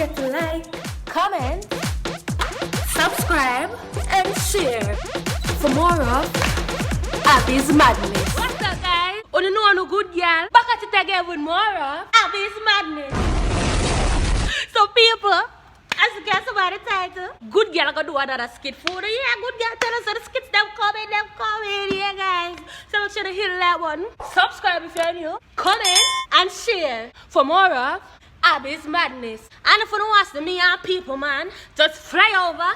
forget to like, comment, subscribe, and share for more of Abbi's Madness. What's up, guys? Oh, you know no good girl. Back at it again with more of Abbi's Madness. So, people, as you guess about the title, good girl gonna do another skit for you. Yeah, good girl tell us how the skits them coming, yeah, guys. So make sure to hit that one. Subscribe if you're new. Comment and share for more of Abbi's Madness. And if you don't watch the me and people, man, just fly over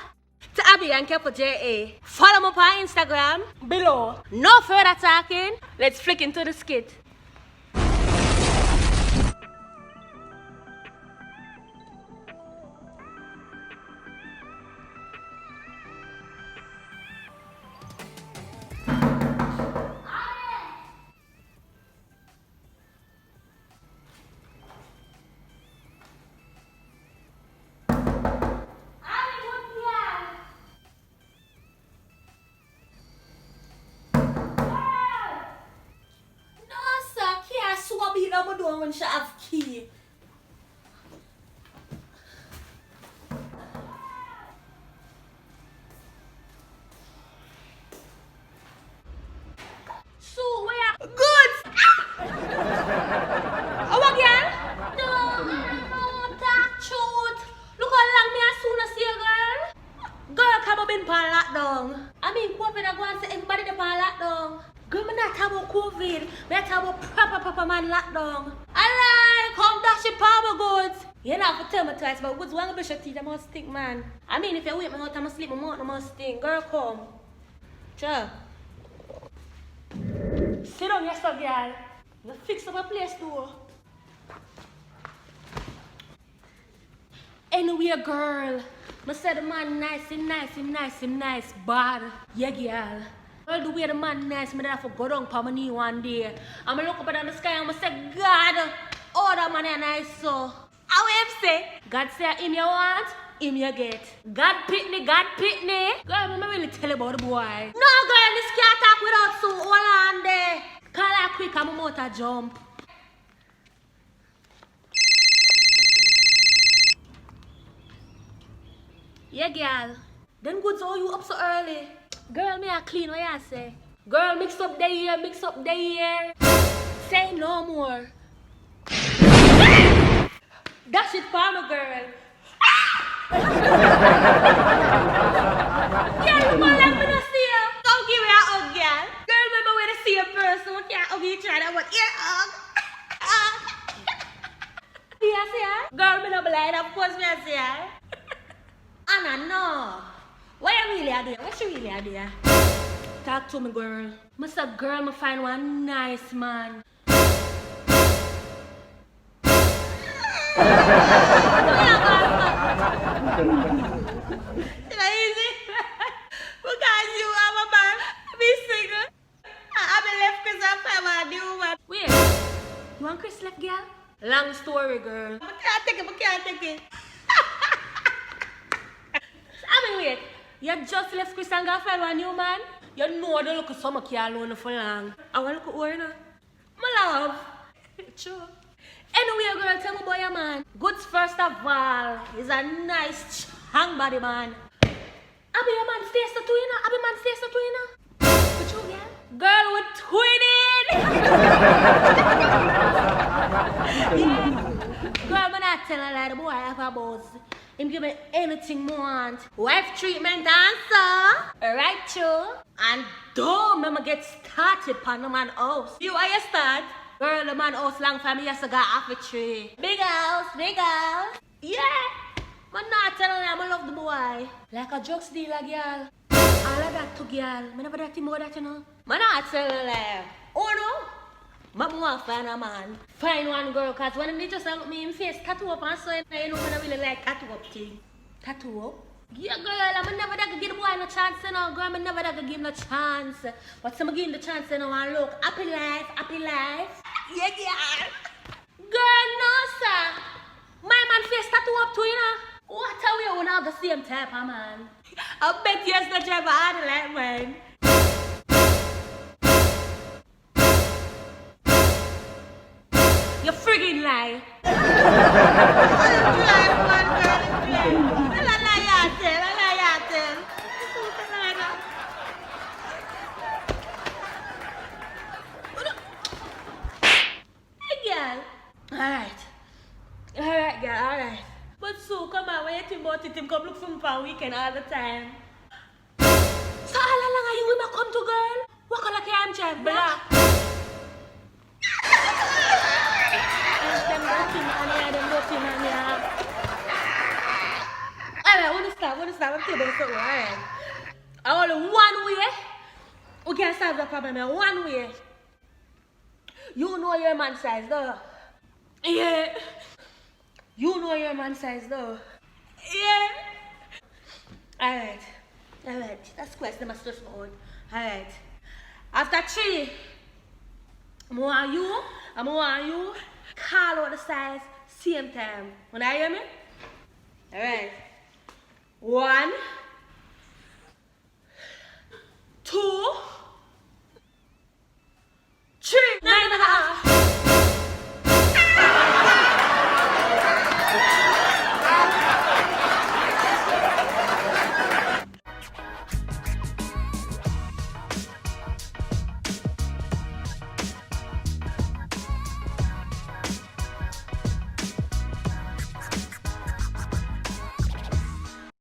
to Abbi and Kepo JA. Follow me up on Instagram below. No further talking. Let's flick into the skit. When she have key. So where good? Oh what girl? No, talk truth. Look how long me as soon as see a girl. Girl come up in pan lockdown. I mean COVID go and say everybody the pan lockdown. Girl, me not talk about COVID. Me talk about proper man lockdown. Alright, come dash it power goods. You know, for tell me twice, but goods want to brush your teeth, I must stink, man. I mean, if you wake me out, I must sleep, my mouth, I must stink. Girl, come. Sure. Sit down, yes, girl. You fix up a place, too. Anyway, girl. I said the man nice, bad. Yeah, girl. Well, the way the man nice, I have to go down for my knee one day. I'm look up at the sky and I say, God, oh, that man is nice, so. I will say, God say, him you want, him you get. God pick me. Girl, I'm really tell you about the boy. No, girl, this can't talk without so. Hold on there. Call her quick, I'm about to jump. Yeah, girl. Then goods all you up so early. Girl, me a clean, what you say? Girl, mix up the year. Say no more. Dash it for me, girl. Girl, you want like me to see you? Come give me a hug, girl. Girl, remember when I see a person, we can't hug each other, but yeah, hug. See you see her? Girl, me no blind, of course me I see her. Anna, no. What you really are doing? What you really are doing? Talk to me, girl. I said, girl, I find one nice man. It's easy. Because you have a man. Be single. I've been left Chris and find a new man. Wait. You want Chris left, girl? Long story, girl. I can't take it. I mean, wait. You just left Chris and got find a new man? You know the look of summer can't alone for long. I want to look at her, you know. My love. True. Anyway, girl, tell me about your man. Goods first of all. He's a nice, strong body man. Abbi, your man stays to you, know? Abbi, man stays to you, know? What you get? Girl, we're twinning. Girl, I'm not telling like the boy I have a boss. Him give me anything more want. Wife treatment answer. Right, true. And don't remember get started on the man house. You why you start? Girl, the man house long for me yes I got half a tree. Big house. Yeah. I'm not telling you I love the boy. Like a drugs dealer, girl. All of that to girl. I never that thing about that, you know. I'm not telling you. Oh no. But I want to find a man. Find one girl, because when they just look me in face, tattoo up and so, you know, I really like tattoo up thing. Tattoo up? Yeah, girl, I'm never going to give the boy no chance, you know. Girl, I'm never going to give him no chance. But some give him the chance, you know, and look, happy life. Yeah, girl. Girl, no, sir. My man face tattoo up too, you know. What are we going to have the same type of man? I bet yes, the driver hard like mine. You friggin' lie. Alright. Alright, girl, alright. But so, come on, when you think about it, him come look for me for weekend all the time. So, how long are you with my come to, girl? What color can I'm chat? Black. And them dirty man here, them dirty man here. Alright, wanna stop, I'm telling you something, alright. Only one way, we can solve the problem in one way. You know your man size, though. Yeah. You know your man size, though. Yeah. Alright. That's question, my stress mode. Alright. After 3, I want you call out the size same time. Wanna hear me? Alright. 1.